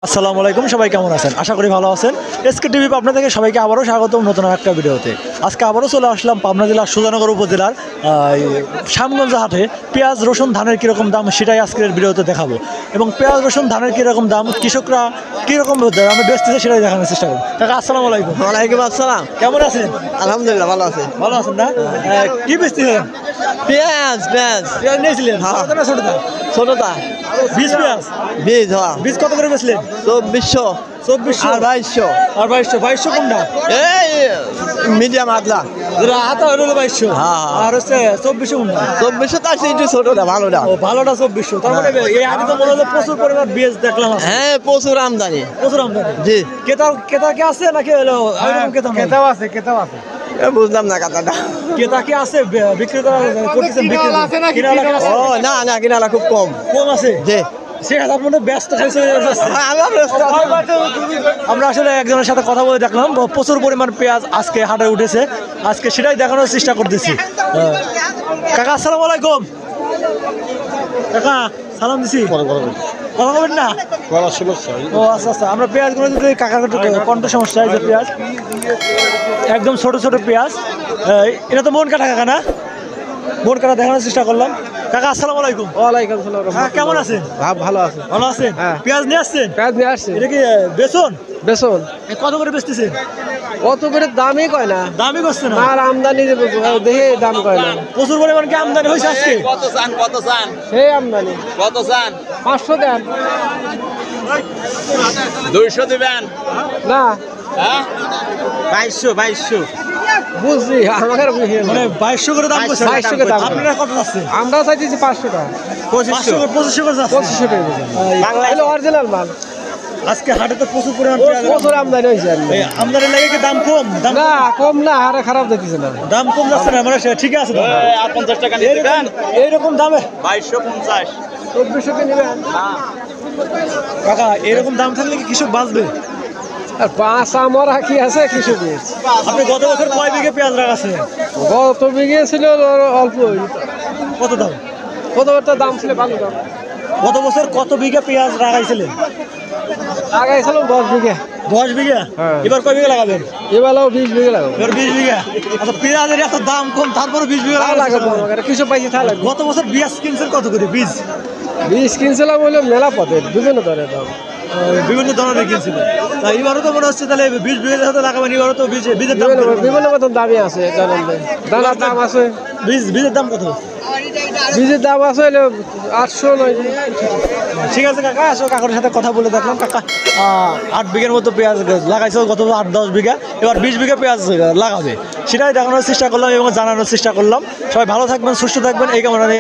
আসসালামু আলাইকুম, সবাই কেমন আছেন? আশা করি ভালো আছেন। এসকে টিভি পাবনা থেকে সবাইকে আবারও স্বাগতম নতুন একটা ভিডিওতে। আজকে আবারও চলে আসলাম পাবনা জেলার সুজানগর উপজেলার শ্যামগঞ্জ হাটে। পেঁয়াজ রসুন ধানের কীরকম দাম সেটাই আজকের ভিডিওতে দেখাবো, এবং পেঁয়াজ রসুন ধানের কীরকম দাম, কৃষকরা কীরকম দামে বেচতেছে সেটাই দেখানোর চেষ্টা করবো। কাকা আসসালামু আলাইকুম। ওয়ালাইকুম আসসালাম। কেমন আছেন? আলহামদুলিল্লাহ ভালো আছে। ভালো আছেন না? কি বেচতেছেন? পেঁয়াজ পেঁয়াজ পেঁয়াজ নিয়েছিলেন? হ্যাঁ। ছোটটা না ছোটটা? ছোটটা বীজ পেঁয়াজ। বীজ হ্যাঁ বীজ কত করে বেচলেন? 2400 2400 আর 2200 আর 2200 কোনটা? এই মিডিয়াম আদলা হাতা হলো 2200 হ্যাঁ। আর হচ্ছে 2400 কোনটা? 2400 তার চেয়ে একটু ছোটটা ভালোটা। ও ভালোটা 2400। তার মানে এই আগে তো মনে হলো প্রচুর পরিমাণ বীজ দেখলাম আছে। হ্যাঁ প্রচুর আমদানি। প্রচুর আমদানি। জি ক্রেতা কি আছে নাকি হলো এরকম ক্রেতা? কেতাও আছে বুঝলাম না কথাটা। ক্রেতা কি আছে? বিক্রেতা করতেছেন বিক্রি আছে নাকি? কিনা লাগা আছে? ও না না কিনালা খুব কম। কম আছে। জি সে আপনাদের ব্যস্ত খাইছে। আমরা আসলে একজনের সাথে কথা বলে দেখলাম প্রচুর পরিমাণ পেঁয়াজ আজকে হাটে উঠেছে। আজকে সেটাই দেখানোর চেষ্টা করতেছি। কাকা আসসালামু আলাইকুম। কাকা সালাম দিছি। কথা বলবেন না? ও আচ্ছা আচ্ছা। আমরা পেঁয়াজগুলো যদি কাকার একটু কণ্ঠ সমস্যা হয় যে পেঁয়াজ একদম ছোট ছোট পেঁয়াজ, এটা তো মন কাটা কাকা না? মন কাটা দেখানোর চেষ্টা করলাম। কাকা আসসালামু আলাইকুম। ওয়ালাইকুম আসসালাম। হ্যাঁ, কেমন আছেন? ভালো আছে। ভালো আছেন? হ্যাঁ। পেঁয়াজ নিয়ে আসছেন? পেঁয়াজ নিয়ে আসছে এটা কি বেচন? বেসন কত করে বেচতেছেন? অত করে দামই কয় না, দামই করছে না। আর আমদানি দেখে দাম কয় না। প্রচুর পরিমাণ কি আমদানি হয়েছে আজকে? কত চান সেই আমদানি কত চান? 500 দেন 200 দিবেন না। হ্যাঁ 2200 বুঝছি আমাকে মানে 2200 করে দাম করছে। 2200 করে দাম। আপনারা কত যাচ্ছে? আমরা চাইতেছি 500 টাকা 2500 করে যাচ্ছে। 2500 টাকা এলো অরিজিনাল মাল। আজকে হাটে তো প্রচুর পরিমাণ পেঁয়াজ প্রচুর আমদানি হয়েছে। এই আমদানি লাগে কি দাম কম? না কম না, আরে খারাপ দেখতেছে না। দাম কম যাচ্ছে না, মানে ঠিক আছে দাম। আর 50 টাকা দিবেন। এইরকম দামে 2250 2400 কে নেবেন। কাকা এরকম দাম থাকলে কি কৃষক বাঁচবে? আর 5 আমরা কি আছে কৃষকের। আপনি গত বছর কয় বিঘে পেঁয়াজ রাখাছেন? গত বিঘে ছিল অল্প, কত দাম? কতটা দাম ছিল ভালো দাম। গত বছর কত বিঘা পেঁয়াজ লাগাইছিলেন? লাগাইছিল 10 বিঘা। 10 বিঘা। হ্যাঁ। এবার কয় বিঘা লাগাবেন? এবেলাও 20 বিঘা লাগাবো। এবার 20 বিঘা। আচ্ছা, পেঁয়াজের এত দাম কম তারপরে 20 বিঘা লাগাবো লাগাবো। কিছু পাইছি তা লাগবে। গত বছর বীজ কিনছেন কত করে? বীজ বীজ কিনছিলাম বলে মেলা পথের বিভিন্ন ধরনের দাম। বিভিন্ন ধরনের কিনছিলেন। তা এবারও তো মনে হচ্ছে তাহলে 20 বিঘা হতে লাগাবেন। এবারও তো বীজের দাম বিভিন্ন কত? বিভিন্ন মতন দামই আছে, দানার দাম আছে। বীজের দাম কত? বীজের দাম আছে হলো 800 900। ঠিক আছে কাকা, আসো কাকার সাথে কথা বলে দেখলাম। কাকা 8 বিঘার মতো পেঁয়াজ লাগাইছে গত 8-10 বিঘা, এবার 20 বিঘা পেঁয়াজ লাগাবে। সেটাই দেখানোর চেষ্টা করলাম এবং জানানোর চেষ্টা করলাম। সবাই ভালো থাকবেন, সুস্থ থাকবেন এই কামনা নিয়ে।